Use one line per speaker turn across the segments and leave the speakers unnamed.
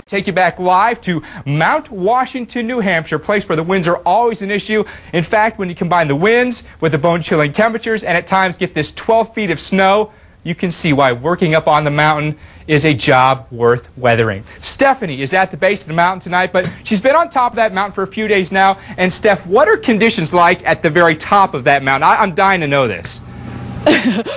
Take you back live to Mount Washington, New Hampshire, a place where the winds are always an issue. In fact, when you combine the winds with the bone-chilling temperatures and at times get this 12 feet of snow, you can see why working up on the mountain is a job worth weathering. Stephanie is at the base of the mountain tonight, but she's been on top of that mountain for a few days now. And Steph, what are conditions like at the very top of that mountain? I'm dying to know this.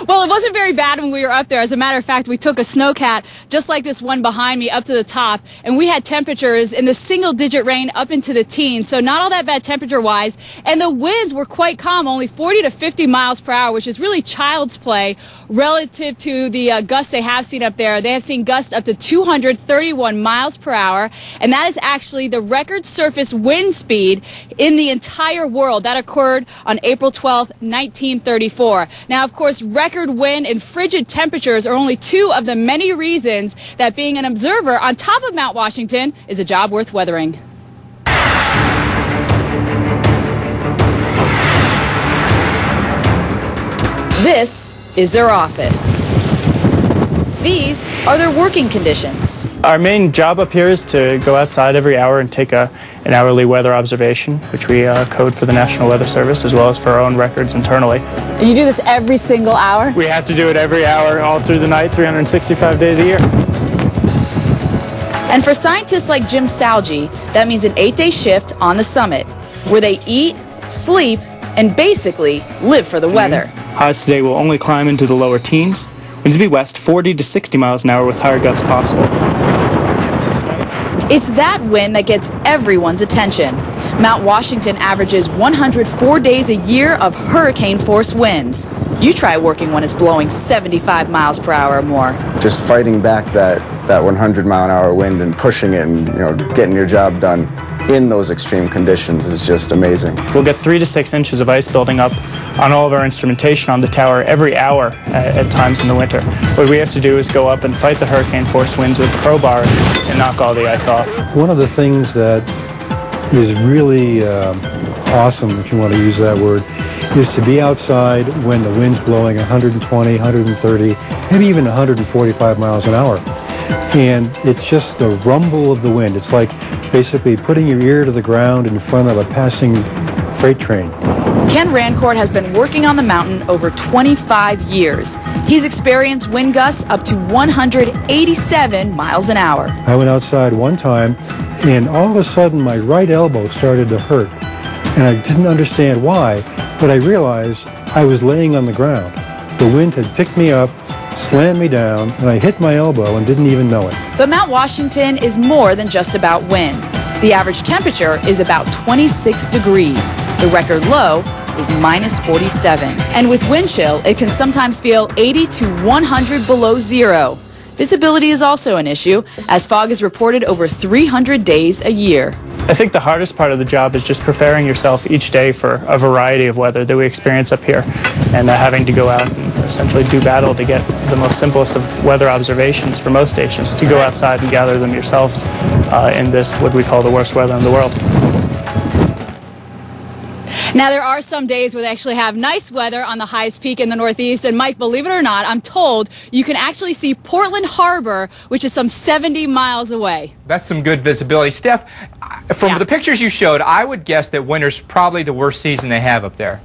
Well, it wasn't very bad when we were up there. As a matter of fact, we took a snowcat, just like this one behind me, up to the top, and we had temperatures in the single-digit range up into the teens, so not all that bad temperature-wise. And the winds were quite calm, only 40 to 50 miles per hour, which is really child's play relative to the gusts they have seen up there. They have seen gusts up to 231 miles per hour, and that is actually the record surface wind speed in the entire world. That occurred on April 12, 1934. Now, of course, record wind and frigid temperatures are only two of the many reasons that being an observer on top of Mount Washington is a job worth weathering. This is their office. These are their working conditions.
Our main job up here is to go outside every hour and take an hourly weather observation, which we code for the National Weather Service as well as for our own records internally.
And you do this every single hour?
We have to do it every hour all through the night, 365 days a year.
And for scientists like Jim Salgi, that means an 8-day shift on the summit, where they eat, sleep, and basically live for the weather.
Highs today will only climb into the lower teens. Winds will be west 40 to 60 miles an hour with higher gusts possible.
It's that wind that gets everyone's attention. Mount Washington averages 104 days a year of hurricane-force winds. You try working when it's blowing 75 miles per hour or more.
Just fighting back that 100-mile-an-hour wind and pushing it and getting your job done in those extreme conditions is just amazing.
We'll get 3 to 6 inches of ice building up on all of our instrumentation on the tower every hour at times in the winter. What we have to do is go up and fight the hurricane-force winds with the crowbar and knock all the ice off.
One of the things that is really awesome, if you want to use that word, is to be outside when the wind's blowing 120, 130, maybe even 145 miles an hour. And it's just the rumble of the wind. It's like basically putting your ear to the ground in front of a passing freight train.
Ken Rancourt has been working on the mountain over 25 years. He's experienced wind gusts up to 187 miles an hour.
I went outside one time, and all of a sudden my right elbow started to hurt. And I didn't understand why, but I realized I was laying on the ground. The wind had picked me up, slammed me down, and I hit my elbow and didn't even know it.
But Mount Washington is more than just about wind. The average temperature is about 26 degrees. The record low is minus 47. And with wind chill, it can sometimes feel 80 to 100 below zero. Visibility is also an issue, as fog is reported over 300 days a year.
I think the hardest part of the job is just preparing yourself each day for a variety of weather that we experience up here, and having to go out and essentially do battle to get the most simplest of weather observations for most stations, to go outside and gather them yourselves in this, what we call the worst weather in the world.
Now, there are some days where they actually have nice weather on the highest peak in the Northeast. And, Mike, believe it or not, I'm told you can actually see Portland Harbor, which is some 70 miles away.
That's some good visibility. Steph, from the pictures you showed, I would guess that winter's probably the worst season they have up there.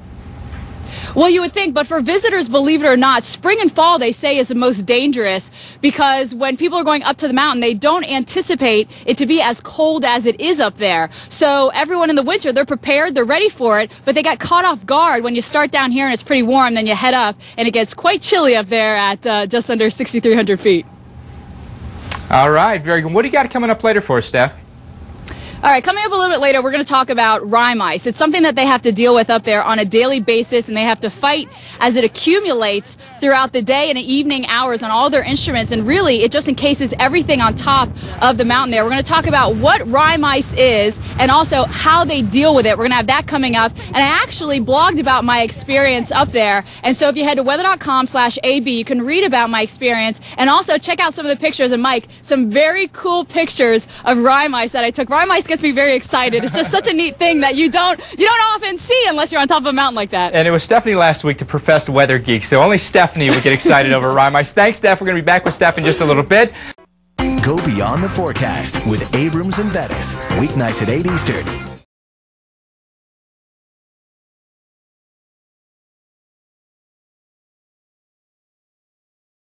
Well, you would think, but for visitors, believe it or not, spring and fall, they say, is the most dangerous because when people are going up to the mountain, they don't anticipate it to be as cold as it is up there. So everyone in the winter, they're prepared, they're ready for it, but they got caught off guard when you start down here and it's pretty warm, then you head up and it gets quite chilly up there at just under 6,300 feet.
All right, very good. What do you got coming up later for us, Steph?
All right, coming up a little bit later, we're going to talk about rime ice. It's something that they have to deal with up there on a daily basis, and they have to fight as it accumulates throughout the day and evening hours on all their instruments, and really, it just encases everything on top of the mountain there. We're going to talk about what rime ice is and also how they deal with it. We're going to have that coming up, and I actually blogged about my experience up there, and so if you head to weather.com/AB, you can read about my experience, and also check out some of the pictures, and Mike, some very cool pictures of rime ice that I took. Rime ice gets me very excited. It's just such a neat thing that you don't often see unless you're on top of a mountain like that.
And it was Stephanie last week, the professed weather geek, so only Stephanie would get excited over rime ice. Thanks, Steph. We're going to be back with Steph in just a little bit.
Go beyond the forecast with Abrams and Bettis. Weeknights at 8 Eastern.